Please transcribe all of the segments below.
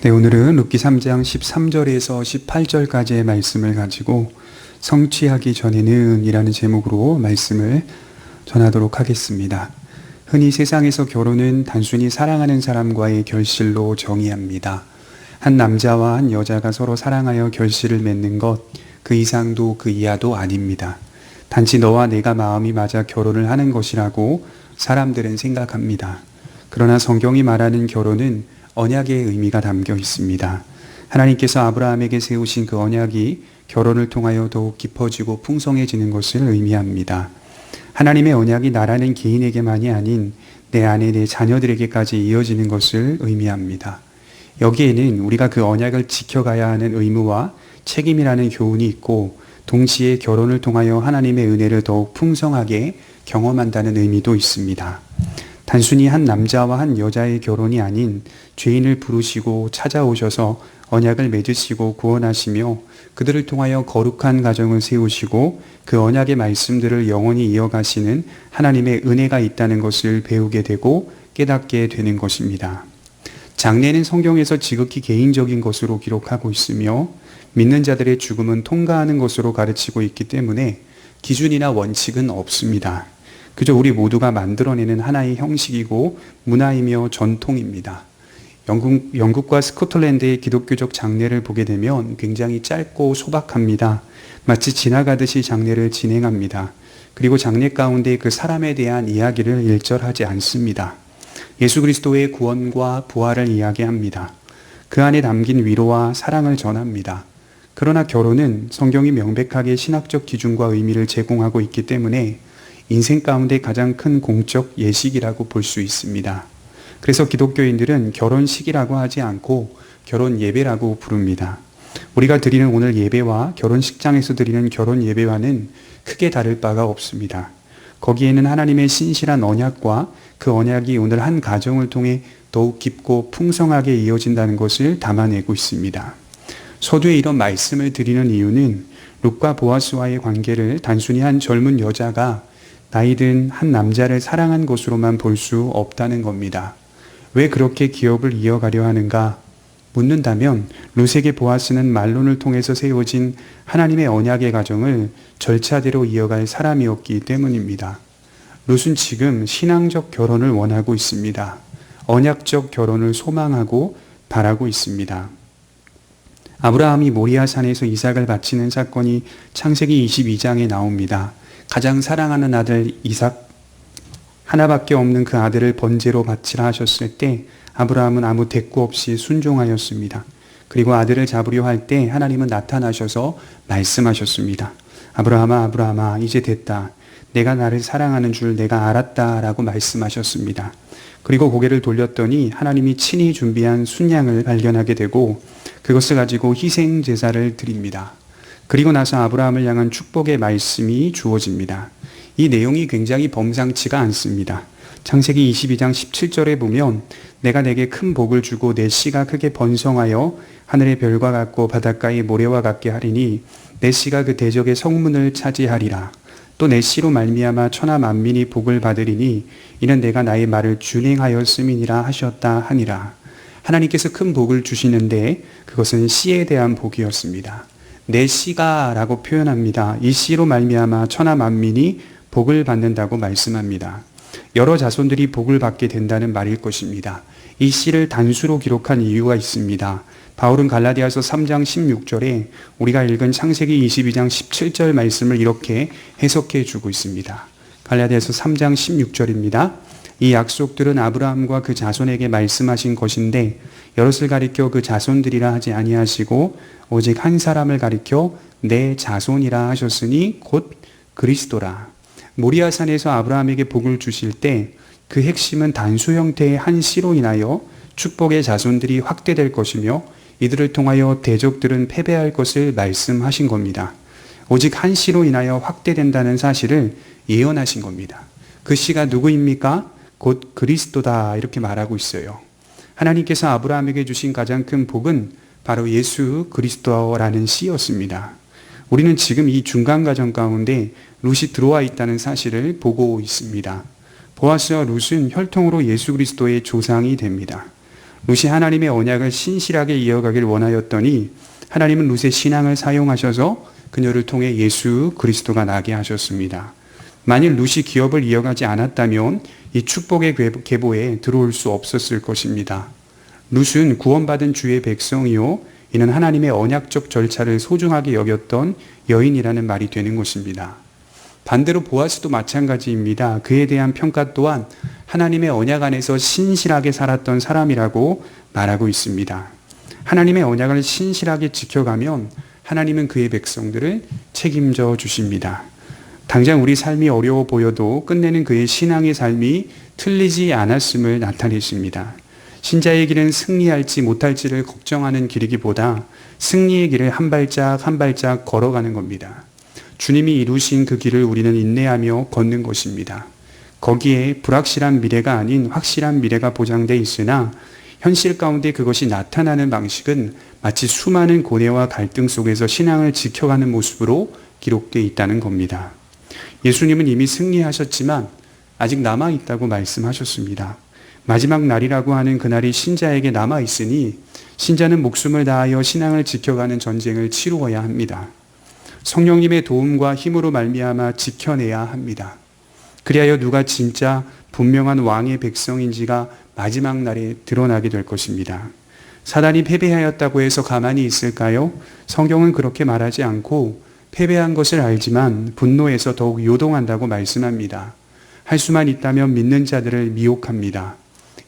네, 오늘은 룻기 3장 13절에서 18절까지의 말씀을 가지고 성취하기 전에는 이라는 제목으로 말씀을 전하도록 하겠습니다. 흔히 세상에서 결혼은 단순히 사랑하는 사람과의 결실로 정의합니다. 한 남자와 한 여자가 서로 사랑하여 결실을 맺는 것, 그 이상도 그 이하도 아닙니다. 단지 너와 내가 마음이 맞아 결혼을 하는 것이라고 사람들은 생각합니다. 그러나 성경이 말하는 결혼은 언약의 의미가 담겨 있습니다. 하나님께서 아브라함에게 세우신 그 언약이 결혼을 통하여 더욱 깊어지고 풍성해지는 것을 의미합니다. 하나님의 언약이 나라는 개인에게만이 아닌 내 아내, 내 자녀들에게까지 이어지는 것을 의미합니다. 여기에는 우리가 그 언약을 지켜가야 하는 의무와 책임이라는 교훈이 있고, 동시에 결혼을 통하여 하나님의 은혜를 더욱 풍성하게 경험한다는 의미도 있습니다. 단순히 한 남자와 한 여자의 결혼이 아닌 죄인을 부르시고 찾아오셔서 언약을 맺으시고 구원하시며 그들을 통하여 거룩한 가정을 세우시고 그 언약의 말씀들을 영원히 이어가시는 하나님의 은혜가 있다는 것을 배우게 되고 깨닫게 되는 것입니다. 장례는 성경에서 지극히 개인적인 것으로 기록하고 있으며 믿는 자들의 죽음은 통과하는 것으로 가르치고 있기 때문에 기준이나 원칙은 없습니다. 그저 우리 모두가 만들어내는 하나의 형식이고 문화이며 전통입니다. 영국과 스코틀랜드의 기독교적 장례를 보게 되면 굉장히 짧고 소박합니다. 마치 지나가듯이 장례를 진행합니다. 그리고 장례 가운데 그 사람에 대한 이야기를 일절하지 않습니다. 예수 그리스도의 구원과 부활을 이야기합니다. 그 안에 담긴 위로와 사랑을 전합니다. 그러나 결혼은 성경이 명백하게 신학적 기준과 의미를 제공하고 있기 때문에 인생 가운데 가장 큰 공적 예식이라고 볼 수 있습니다. 그래서 기독교인들은 결혼식이라고 하지 않고 결혼 예배라고 부릅니다. 우리가 드리는 오늘 예배와 결혼식장에서 드리는 결혼 예배와는 크게 다를 바가 없습니다. 거기에는 하나님의 신실한 언약과 그 언약이 오늘 한 가정을 통해 더욱 깊고 풍성하게 이어진다는 것을 담아내고 있습니다. 서두에 이런 말씀을 드리는 이유는 룻과 보아스와의 관계를 단순히 한 젊은 여자가 나이든 한 남자를 사랑한 것으로만 볼 수 없다는 겁니다. 왜 그렇게 기업을 이어가려 하는가 묻는다면 룻에게 보아스는 말론을 통해서 세워진 하나님의 언약의 가정을 절차대로 이어갈 사람이었기 때문입니다. 룻은 지금 신앙적 결혼을 원하고 있습니다. 언약적 결혼을 소망하고 바라고 있습니다. 아브라함이 모리아 산에서 이삭을 바치는 사건이 창세기 22장에 나옵니다. 가장 사랑하는 아들 이삭, 하나밖에 없는 그 아들을 번제로 바치라 하셨을 때 아브라함은 아무 대꾸 없이 순종하였습니다. 그리고 아들을 잡으려 할 때 하나님은 나타나셔서 말씀하셨습니다. 아브라함아, 아브라함아, 이제 됐다. 내가 나를 사랑하는 줄 내가 알았다 라고 말씀하셨습니다. 그리고 고개를 돌렸더니 하나님이 친히 준비한 순양을 발견하게 되고 그것을 가지고 희생 제사를 드립니다. 그리고 나서 아브라함을 향한 축복의 말씀이 주어집니다. 이 내용이 굉장히 범상치가 않습니다. 창세기 22장 17절에 보면 내가 내게 큰 복을 주고 내 씨가 크게 번성하여 하늘의 별과 같고 바닷가의 모래와 같게 하리니 내 씨가 그 대적의 성문을 차지하리라. 또 내 씨로 말미암아 천하 만민이 복을 받으리니 이는 내가 나의 말을 준행하였음이니라 하셨다 하니라. 하나님께서 큰 복을 주시는데 그것은 씨에 대한 복이었습니다. 내 씨가 라고 표현합니다. 이 씨로 말미암아 천하 만민이 복을 받는다고 말씀합니다. 여러 자손들이 복을 받게 된다는 말일 것입니다. 이 씨를 단수로 기록한 이유가 있습니다. 바울은 갈라디아서 3장 16절에 우리가 읽은 창세기 22장 17절 말씀을 이렇게 해석해 주고 있습니다. 갈라디아서 3장 16절입니다. 이 약속들은 아브라함과 그 자손에게 말씀하신 것인데 여럿을 가리켜 그 자손들이라 하지 아니하시고 오직 한 사람을 가리켜 내 자손이라 하셨으니 곧 그리스도라. 모리아산에서 아브라함에게 복을 주실 때 그 핵심은 단수 형태의 한 씨로 인하여 축복의 자손들이 확대될 것이며 이들을 통하여 대적들은 패배할 것을 말씀하신 겁니다. 오직 한 씨로 인하여 확대된다는 사실을 예언하신 겁니다. 그 씨가 누구입니까? 곧 그리스도다 이렇게 말하고 있어요. 하나님께서 아브라함에게 주신 가장 큰 복은 바로 예수 그리스도라는 씨였습니다. 우리는 지금 이 중간 과정 가운데 룻이 들어와 있다는 사실을 보고 있습니다. 보아스와 룻은 혈통으로 예수 그리스도의 조상이 됩니다. 룻이 하나님의 언약을 신실하게 이어가길 원하였더니 하나님은 룻의 신앙을 사용하셔서 그녀를 통해 예수 그리스도가 나게 하셨습니다. 만일 룻이 기업을 이어가지 않았다면 이 축복의 계보에 들어올 수 없었을 것입니다. 룻은 구원받은 주의 백성이요 이는 하나님의 언약적 절차를 소중하게 여겼던 여인이라는 말이 되는 것입니다. 반대로 보아스도 마찬가지입니다. 그에 대한 평가 또한 하나님의 언약 안에서 신실하게 살았던 사람이라고 말하고 있습니다. 하나님의 언약을 신실하게 지켜가면 하나님은 그의 백성들을 책임져 주십니다. 당장 우리 삶이 어려워 보여도 끝내는 그의 신앙의 삶이 틀리지 않았음을 나타내십니다. 신자의 길은 승리할지 못할지를 걱정하는 길이기보다 승리의 길을 한 발짝 한 발짝 걸어가는 겁니다. 주님이 이루신 그 길을 우리는 인내하며 걷는 것입니다. 거기에 불확실한 미래가 아닌 확실한 미래가 보장돼 있으나 현실 가운데 그것이 나타나는 방식은 마치 수많은 고뇌와 갈등 속에서 신앙을 지켜가는 모습으로 기록되어 있다는 겁니다. 예수님은 이미 승리하셨지만 아직 남아있다고 말씀하셨습니다. 마지막 날이라고 하는 그날이 신자에게 남아있으니 신자는 목숨을 다하여 신앙을 지켜가는 전쟁을 치루어야 합니다. 성령님의 도움과 힘으로 말미암아 지켜내야 합니다. 그리하여 누가 진짜 분명한 왕의 백성인지가 마지막 날에 드러나게 될 것입니다. 사단이 패배하였다고 해서 가만히 있을까요? 성경은 그렇게 말하지 않고 패배한 것을 알지만 분노해서 더욱 요동한다고 말씀합니다. 할 수만 있다면 믿는 자들을 미혹합니다.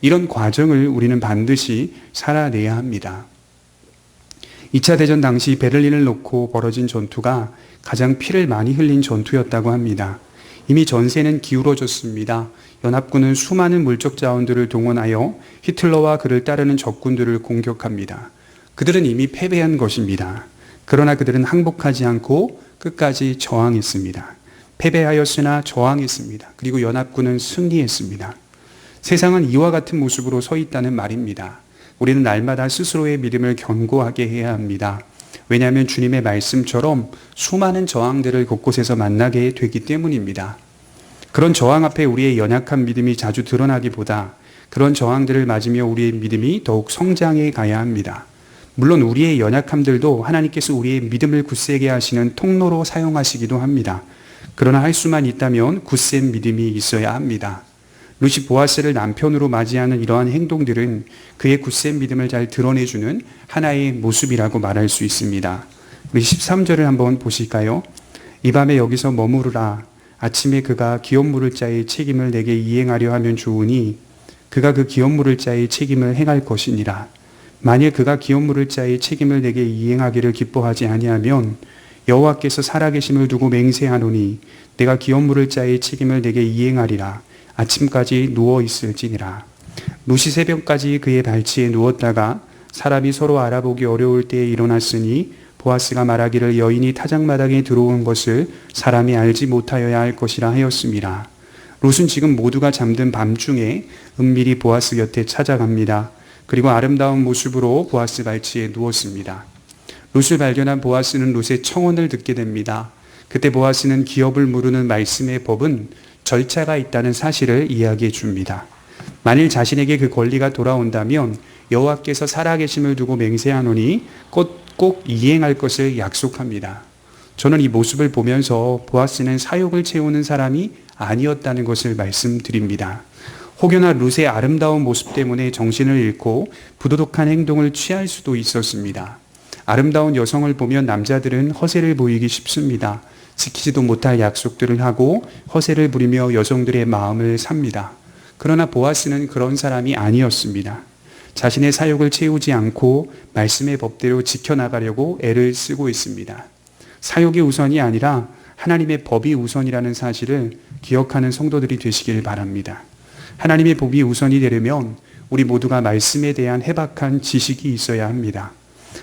이런 과정을 우리는 반드시 살아내야 합니다. 2차 대전 당시 베를린을 놓고 벌어진 전투가 가장 피를 많이 흘린 전투였다고 합니다. 이미 전세는 기울어졌습니다. 연합군은 수많은 물적 자원들을 동원하여 히틀러와 그를 따르는 적군들을 공격합니다. 그들은 이미 패배한 것입니다. 그러나 그들은 항복하지 않고 끝까지 저항했습니다. 패배하였으나 저항했습니다. 그리고 연합군은 승리했습니다. 세상은 이와 같은 모습으로 서 있다는 말입니다. 우리는 날마다 스스로의 믿음을 견고하게 해야 합니다. 왜냐하면 주님의 말씀처럼 수많은 저항들을 곳곳에서 만나게 되기 때문입니다. 그런 저항 앞에 우리의 연약한 믿음이 자주 드러나기보다 그런 저항들을 맞으며 우리의 믿음이 더욱 성장해 가야 합니다. 물론 우리의 연약함들도 하나님께서 우리의 믿음을 굳세게 하시는 통로로 사용하시기도 합니다. 그러나 할 수만 있다면 굳센 믿음이 있어야 합니다. 룻이 보아스를 남편으로 맞이하는 이러한 행동들은 그의 굳센 믿음을 잘 드러내주는 하나의 모습이라고 말할 수 있습니다. 우리 13절을 한번 보실까요? 이 밤에 여기서 머무르라. 아침에 그가 기업 물을 자의 책임을 내게 이행하려 하면 좋으니 그가 그 기업 물을 자의 책임을 행할 것이니라. 만일 그가 기업 물을 자의 책임을 내게 이행하기를 기뻐하지 아니하면 여호와께서 살아계심을 두고 맹세하노니 내가 기업 물을 자의 책임을 내게 이행하리라. 아침까지 누워 있을지니라. 룻이 새벽까지 그의 발치에 누웠다가 사람이 서로 알아보기 어려울 때에 일어났으니 보아스가 말하기를 여인이 타작마당에 들어온 것을 사람이 알지 못하여야 할 것이라 하였습니다. 룻은 지금 모두가 잠든 밤중에 은밀히 보아스 곁에 찾아갑니다. 그리고 아름다운 모습으로 보아스 발치에 누웠습니다. 룻을 발견한 보아스는 룻의 청혼을 듣게 됩니다. 그때 보아스는 기업을 물으는 말씀의 법은 절차가 있다는 사실을 이야기해 줍니다. 만일 자신에게 그 권리가 돌아온다면 여호와께서 살아계심을 두고 맹세하노니 꼭 이행할 것을 약속합니다. 저는 이 모습을 보면서 보아스는 사욕을 채우는 사람이 아니었다는 것을 말씀드립니다. 혹여나 룻의 아름다운 모습 때문에 정신을 잃고 부도덕한 행동을 취할 수도 있었습니다. 아름다운 여성을 보면 남자들은 허세를 보이기 쉽습니다. 지키지도 못할 약속들을 하고 허세를 부리며 여성들의 마음을 삽니다. 그러나 보아스는 그런 사람이 아니었습니다. 자신의 사욕을 채우지 않고 말씀의 법대로 지켜나가려고 애를 쓰고 있습니다. 사욕이 우선이 아니라 하나님의 법이 우선이라는 사실을 기억하는 성도들이 되시길 바랍니다. 하나님의 법이 우선이 되려면 우리 모두가 말씀에 대한 해박한 지식이 있어야 합니다.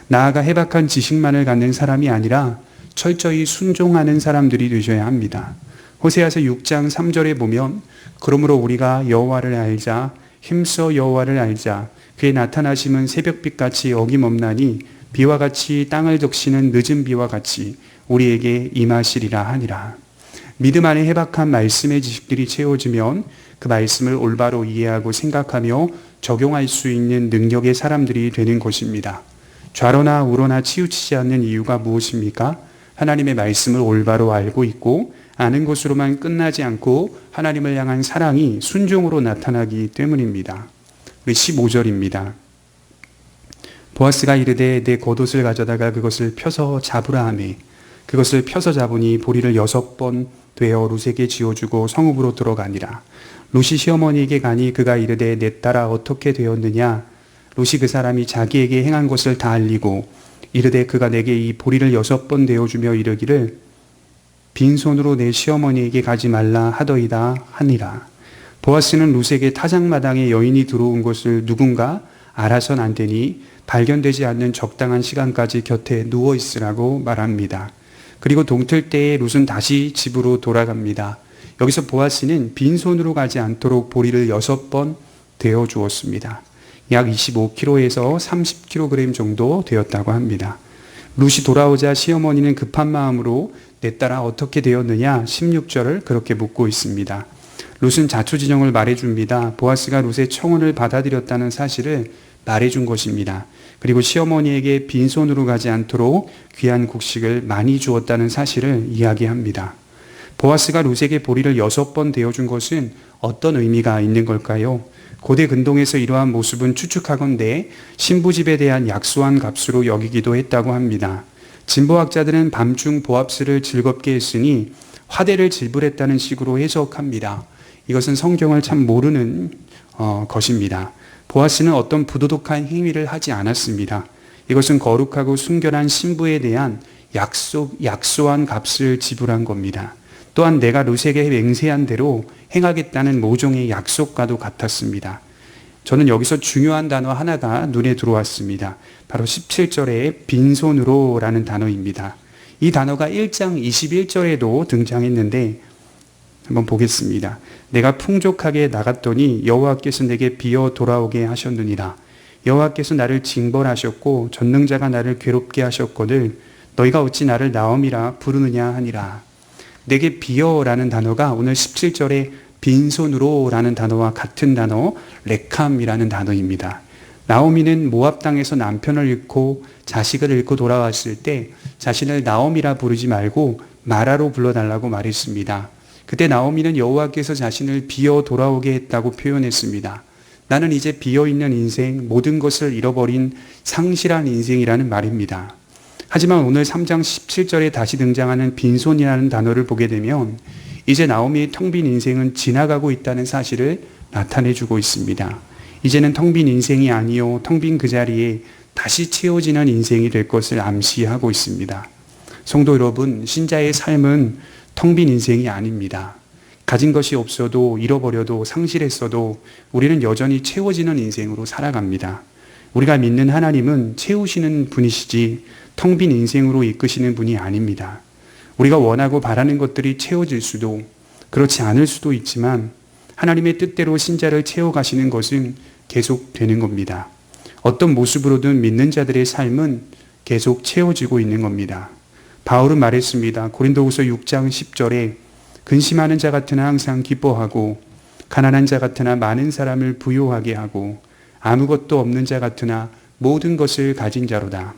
나아가 해박한 지식만을 갖는 사람이 아니라 철저히 순종하는 사람들이 되셔야 합니다. 호세아서 6장 3절에 보면 그러므로 우리가 여호와를 알자 힘써 여호와를 알자 그의 나타나심은 새벽빛같이 어김없나니 비와 같이 땅을 적시는 늦은 비와 같이 우리에게 임하시리라 하니라. 믿음 안에 해박한 말씀의 지식들이 채워지면 그 말씀을 올바로 이해하고 생각하며 적용할 수 있는 능력의 사람들이 되는 것입니다. 좌로나 우로나 치우치지 않는 이유가 무엇입니까? 하나님의 말씀을 올바로 알고 있고 아는 것으로만 끝나지 않고 하나님을 향한 사랑이 순종으로 나타나기 때문입니다. 15절입니다. 보아스가 이르되 내 겉옷을 가져다가 그것을 펴서 잡으라 하매 그것을 펴서 잡으니 보리를 6번 되어 룻에게 지어주고 성읍으로 들어가니라. 룻이 시어머니에게 가니 그가 이르되 내 딸아 어떻게 되었느냐. 룻이 그 사람이 자기에게 행한 것을 다 알리고 이르되 그가 내게 이 보리를 6번 되어주며 이르기를 빈손으로 내 시어머니에게 가지 말라 하더이다 하니라. 보아스는 룻에게 타작마당에 여인이 들어온 것을 누군가 알아선 안 되니 발견되지 않는 적당한 시간까지 곁에 누워 있으라고 말합니다. 그리고 동틀 때에 룻은 다시 집으로 돌아갑니다. 여기서 보아스는 빈손으로 가지 않도록 보리를 6번 되어 주었습니다. 약 25kg에서 30kg 정도 되었다고 합니다. 룻이 돌아오자 시어머니는 급한 마음으로 내 딸아 어떻게 되었느냐 16절을 그렇게 묻고 있습니다. 룻은 자초지정을 말해줍니다. 보아스가 룻의 청혼을 받아들였다는 사실을 말해준 것입니다. 그리고 시어머니에게 빈손으로 가지 않도록 귀한 곡식을 많이 주었다는 사실을 이야기합니다. 보아스가 룻에게 보리를 6번 되어준 것은 어떤 의미가 있는 걸까요? 고대 근동에서 이러한 모습은 추측하건대 신부집에 대한 약소한 값으로 여기기도 했다고 합니다. 진보학자들은 밤중 보합스를 즐겁게 했으니 화대를 지불했다는 식으로 해석합니다. 이것은 성경을 참 모르는 것입니다. 보아스는 어떤 부도덕한 행위를 하지 않았습니다. 이것은 거룩하고 순결한 신부에 대한 약소한 값을 지불한 겁니다. 또한 내가 룻에게 맹세한 대로 행하겠다는 모종의 약속과도 같았습니다. 저는 여기서 중요한 단어 하나가 눈에 들어왔습니다. 바로 17절에 빈손으로 라는 단어입니다. 이 단어가 1장 21절에도 등장했는데 한번 보겠습니다. 내가 풍족하게 나갔더니 여호와께서 내게 비어 돌아오게 하셨느니라. 여호와께서 나를 징벌하셨고 전능자가 나를 괴롭게 하셨거늘 너희가 어찌 나를 나옴이라 부르느냐 하니라. 내게 비어라는 단어가 오늘 17절에 빈손으로 라는 단어와 같은 단어 레캄이라는 단어입니다. 나오미는 모압 땅에서 남편을 잃고 자식을 잃고 돌아왔을 때 자신을 나오미라 부르지 말고 마라로 불러달라고 말했습니다. 그때 나오미는 여호와께서 자신을 비어 돌아오게 했다고 표현했습니다. 나는 이제 비어있는 인생, 모든 것을 잃어버린 상실한 인생이라는 말입니다. 하지만 오늘 3장 17절에 다시 등장하는 빈손이라는 단어를 보게 되면 이제 나오미의 텅 빈 인생은 지나가고 있다는 사실을 나타내주고 있습니다. 이제는 텅 빈 인생이 아니요 텅 빈 그 자리에 다시 채워지는 인생이 될 것을 암시하고 있습니다. 성도 여러분, 신자의 삶은 텅 빈 인생이 아닙니다. 가진 것이 없어도 잃어버려도 상실했어도 우리는 여전히 채워지는 인생으로 살아갑니다. 우리가 믿는 하나님은 채우시는 분이시지 텅 빈 인생으로 이끄시는 분이 아닙니다. 우리가 원하고 바라는 것들이 채워질 수도 그렇지 않을 수도 있지만 하나님의 뜻대로 신자를 채워가시는 것은 계속되는 겁니다. 어떤 모습으로든 믿는 자들의 삶은 계속 채워지고 있는 겁니다. 바울은 말했습니다. 고린도후서 6장 10절에 근심하는 자 같으나 항상 기뻐하고 가난한 자 같으나 많은 사람을 부요하게 하고 아무것도 없는 자 같으나 모든 것을 가진 자로다.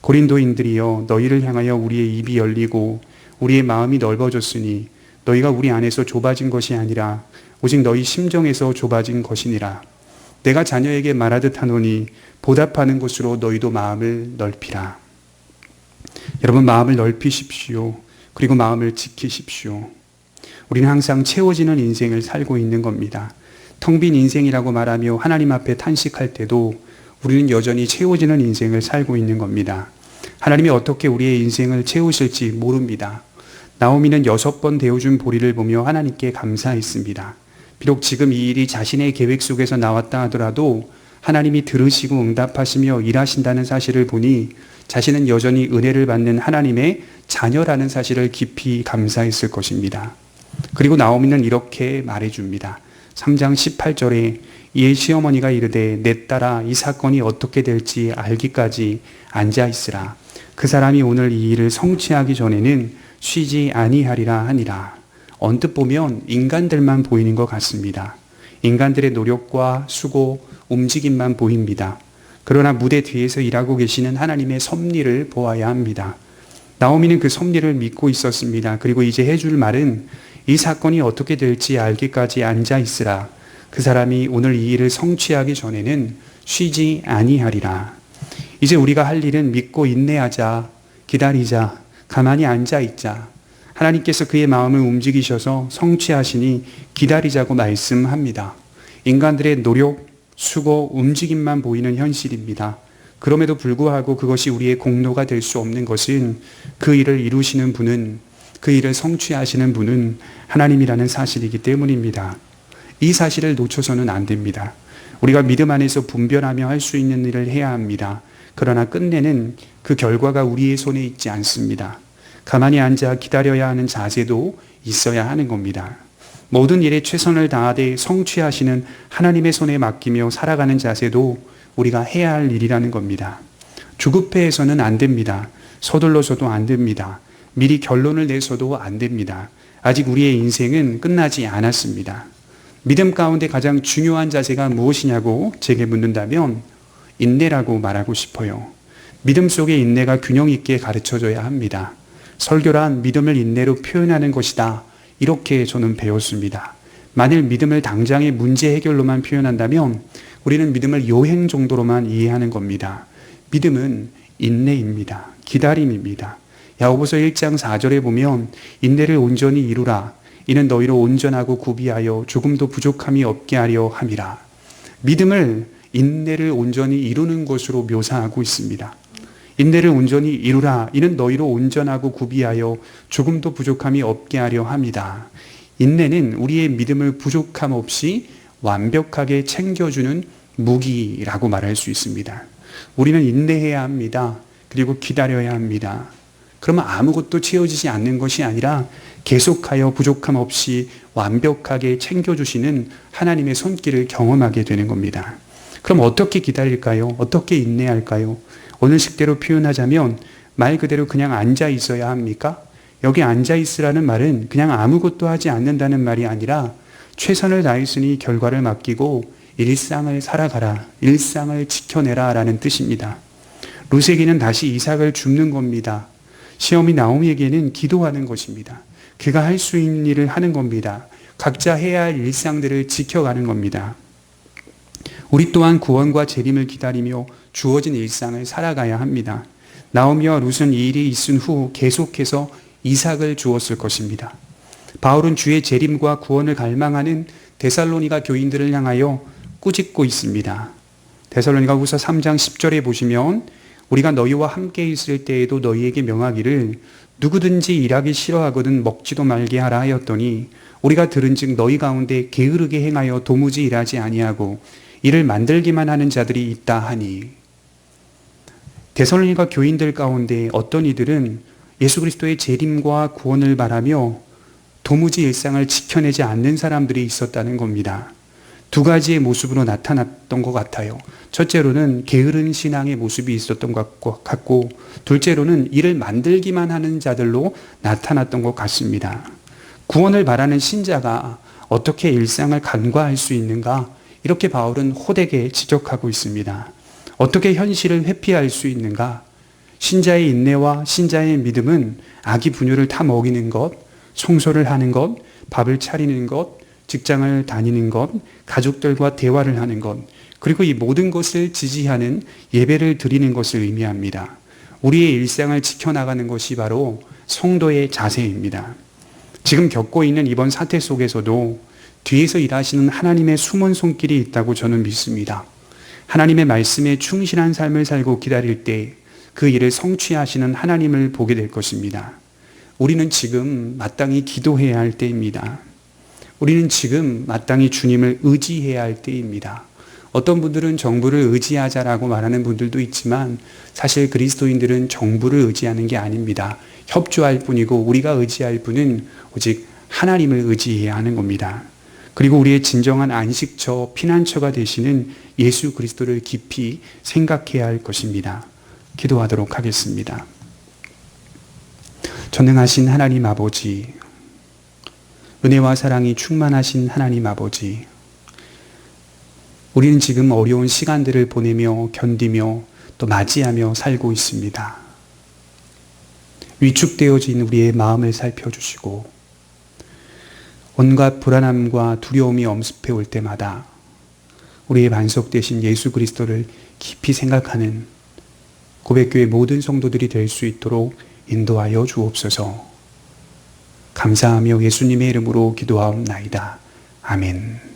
고린도인들이여 너희를 향하여 우리의 입이 열리고 우리의 마음이 넓어졌으니 너희가 우리 안에서 좁아진 것이 아니라 오직 너희 심정에서 좁아진 것이니라. 내가 자녀에게 말하듯 하노니 보답하는 것으로 너희도 마음을 넓히라. 여러분, 마음을 넓히십시오. 그리고 마음을 지키십시오. 우리는 항상 채워지는 인생을 살고 있는 겁니다. 텅 빈 인생이라고 말하며 하나님 앞에 탄식할 때도 우리는 여전히 채워지는 인생을 살고 있는 겁니다. 하나님이 어떻게 우리의 인생을 채우실지 모릅니다. 나오미는 6번 데워준 보리를 보며 하나님께 감사했습니다. 비록 지금 이 일이 자신의 계획 속에서 나왔다 하더라도 하나님이 들으시고 응답하시며 일하신다는 사실을 보니 자신은 여전히 은혜를 받는 하나님의 자녀라는 사실을 깊이 감사했을 것입니다. 그리고 나오미는 이렇게 말해줍니다. 3장 18절에 이에 시어머니가 이르되 내 딸아 이 사건이 어떻게 될지 알기까지 앉아있으라. 그 사람이 오늘 이 일을 성취하기 전에는 쉬지 아니하리라 하니라. 언뜻 보면 인간들만 보이는 것 같습니다. 인간들의 노력과 수고, 움직임만 보입니다. 그러나 무대 뒤에서 일하고 계시는 하나님의 섭리를 보아야 합니다. 나오미는 그 섭리를 믿고 있었습니다. 그리고 이제 해줄 말은 이 사건이 어떻게 될지 알기까지 앉아 있으라. 그 사람이 오늘 이 일을 성취하기 전에는 쉬지 아니하리라. 이제 우리가 할 일은 믿고 인내하자, 기다리자, 가만히 앉아 있자. 하나님께서 그의 마음을 움직이셔서 성취하시니 기다리자고 말씀합니다. 인간들의 노력, 수고, 움직임만 보이는 현실입니다. 그럼에도 불구하고 그것이 우리의 공로가 될 수 없는 것은 그 일을 이루시는 분은, 그 일을 성취하시는 분은 하나님이라는 사실이기 때문입니다. 이 사실을 놓쳐서는 안 됩니다. 우리가 믿음 안에서 분별하며 할 수 있는 일을 해야 합니다. 그러나 끝내는 그 결과가 우리의 손에 있지 않습니다. 가만히 앉아 기다려야 하는 자세도 있어야 하는 겁니다. 모든 일에 최선을 다하되 성취하시는 하나님의 손에 맡기며 살아가는 자세도 우리가 해야 할 일이라는 겁니다. 주급해서는 안 됩니다. 서둘러서도 안 됩니다. 미리 결론을 내서도 안 됩니다. 아직 우리의 인생은 끝나지 않았습니다. 믿음 가운데 가장 중요한 자세가 무엇이냐고 제게 묻는다면 인내라고 말하고 싶어요. 믿음 속에 인내가 균형 있게 가르쳐져야 합니다. 설교란 믿음을 인내로 표현하는 것이다. 이렇게 저는 배웠습니다. 만일 믿음을 당장의 문제 해결로만 표현한다면 우리는 믿음을 요행 정도로만 이해하는 겁니다. 믿음은 인내입니다. 기다림입니다. 야고보서 1장 4절에 보면 인내를 온전히 이루라. 이는 너희로 온전하고 구비하여 조금도 부족함이 없게 하려 함이라. 믿음을 인내를 온전히 이루는 것으로 묘사하고 있습니다. 인내를 온전히 이루라. 이는 너희로 온전하고 구비하여 조금도 부족함이 없게 하려 합니다. 인내는 우리의 믿음을 부족함 없이 완벽하게 챙겨주는 무기라고 말할 수 있습니다. 우리는 인내해야 합니다. 그리고 기다려야 합니다. 그러면 아무것도 채워지지 않는 것이 아니라 계속하여 부족함 없이 완벽하게 챙겨주시는 하나님의 손길을 경험하게 되는 겁니다. 그럼 어떻게 기다릴까요? 어떻게 인내할까요? 오늘 식대로 표현하자면 말 그대로 그냥 앉아 있어야 합니까? 여기 앉아 있으라는 말은 그냥 아무것도 하지 않는다는 말이 아니라 최선을 다했으니 결과를 맡기고 일상을 살아가라, 일상을 지켜내라 라는 뜻입니다. 룻에게는 다시 이삭을 줍는 겁니다. 시어미 나오미에게는 기도하는 것입니다. 그가 할 수 있는 일을 하는 겁니다. 각자 해야 할 일상들을 지켜가는 겁니다. 우리 또한 구원과 재림을 기다리며 주어진 일상을 살아가야 합니다. 나오미와 룻은 이 일이 있은 후 계속해서 이삭을 주었을 것입니다. 바울은 주의 재림과 구원을 갈망하는 데살로니가 교인들을 향하여 꾸짖고 있습니다. 데살로니가후서 3장 10절에 보시면 우리가 너희와 함께 있을 때에도 너희에게 명하기를 누구든지 일하기 싫어하거든 먹지도 말게 하라 하였더니 우리가 들은즉 너희 가운데 게으르게 행하여 도무지 일하지 아니하고 이를 만들기만 하는 자들이 있다 하니. 데살로니가 교인들 가운데 어떤 이들은 예수 그리스도의 재림과 구원을 바라며 도무지 일상을 지켜내지 않는 사람들이 있었다는 겁니다. 두 가지의 모습으로 나타났던 것 같아요. 첫째로는 게으른 신앙의 모습이 있었던 것 같고, 둘째로는 이를 만들기만 하는 자들로 나타났던 것 같습니다. 구원을 바라는 신자가 어떻게 일상을 간과할 수 있는가? 이렇게 바울은 호되게 지적하고 있습니다. 어떻게 현실을 회피할 수 있는가? 신자의 인내와 신자의 믿음은 아기 분유를 타 먹이는 것, 청소를 하는 것, 밥을 차리는 것, 직장을 다니는 것, 가족들과 대화를 하는 것, 그리고 이 모든 것을 지지하는 예배를 드리는 것을 의미합니다. 우리의 일상을 지켜나가는 것이 바로 성도의 자세입니다. 지금 겪고 있는 이번 사태 속에서도 뒤에서 일하시는 하나님의 숨은 손길이 있다고 저는 믿습니다. 하나님의 말씀에 충실한 삶을 살고 기다릴 때 그 일을 성취하시는 하나님을 보게 될 것입니다. 우리는 지금 마땅히 기도해야 할 때입니다. 우리는 지금 마땅히 주님을 의지해야 할 때입니다. 어떤 분들은 정부를 의지하자라고 말하는 분들도 있지만 사실 그리스도인들은 정부를 의지하는 게 아닙니다. 협조할 뿐이고 우리가 의지할 분은 오직 하나님을 의지해야 하는 겁니다. 그리고 우리의 진정한 안식처, 피난처가 되시는 예수 그리스도를 깊이 생각해야 할 것입니다. 기도하도록 하겠습니다. 전능하신 하나님 아버지, 은혜와 사랑이 충만하신 하나님 아버지, 우리는 지금 어려운 시간들을 보내며 견디며 또 맞이하며 살고 있습니다. 위축되어진 우리의 마음을 살펴주시고 온갖 불안함과 두려움이 엄습해 올 때마다 우리의 반석 되신 예수 그리스도를 깊이 생각하는 고백교회 모든 성도들이 될 수 있도록 인도하여 주옵소서. 감사하며 예수님의 이름으로 기도하옵나이다. 아멘.